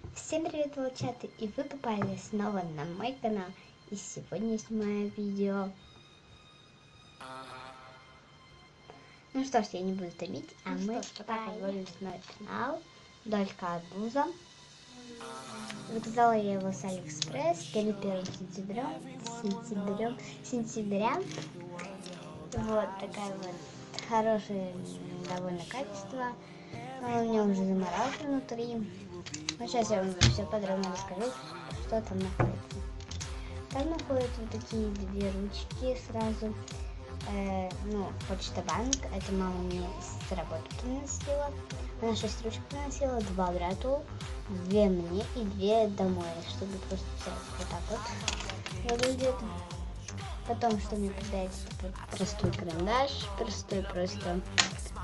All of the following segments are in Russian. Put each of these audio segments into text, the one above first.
Всем привет, волчата, и вы попали снова на мой канал. И сегодня снимаю видео. Ну что ж, я не буду томить, мы поговорим с мой канал Долька Арбуза. Заказала я его с Алиэкспресс перед 1 сентября. Вот такая вот хорошее довольно качество. Он у меня уже заморался внутри. Ну, сейчас я вам все подробно расскажу, что там находится. Там находятся вот такие две ручки сразу. Почта-банк. Это мама мне с работы приносила. Она 6 ручек приносила, 2 брату, 2 мне и 2 домой, чтобы просто писать. Вот так вот выглядит. Потом, что мне попадается, такой простой карандаш, простой просто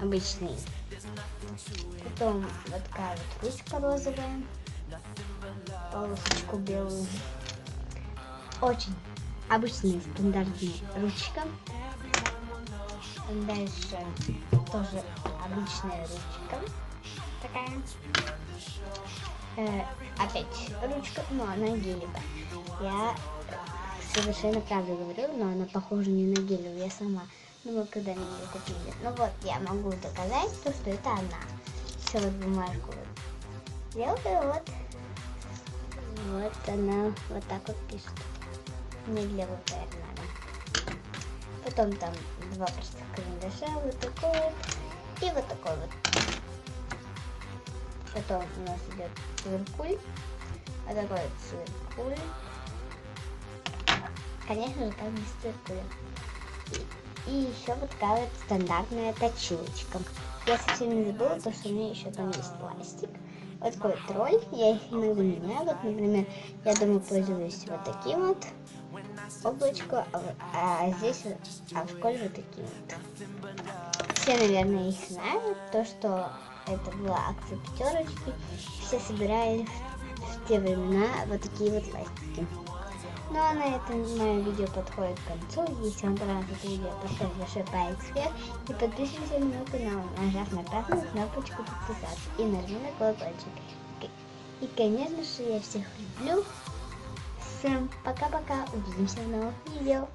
обычный. Потом вот такая вот ручка розовая, полосочку белую. Очень обычная стандартная ручка. Дальше тоже обычная ручка такая. Опять ручка, но она гелевая. Я совершенно правду говорю, но она похожа не на гелевую. Я сама думаю, когда мне ее купили. Ну вот, я могу доказать то, что это она. Все, вот бумажку вот делаю, вот. Вот она вот так вот пишет. Не для ВПР надо. Потом там 2 простых карандаша, вот такой вот и вот такой вот. Потом у нас идет циркуль. Вот такой вот циркуль. Конечно же, как без циркуля. И еще вот такая вот стандартная точилочка. Я совсем не забыла, то, что у меня еще там есть пластик. Вот такой вот роль. Я их иногда меняю. Вот, например, я дома пользуюсь вот таким вот. Облачко, а здесь, в школе вот такие вот. Все, наверное, их знают, то, что это была акция пятерочки. Все собирали в те времена вот такие вот пластики. Ну а на этом мое видео подходит к концу. Если вам понравилось это видео, поставьте большой палец вверх и подписывайтесь на мой канал, нажав на красную кнопочку подписаться и нажми на колокольчик. И, конечно же, я всех люблю. Всем пока-пока, увидимся в новых видео.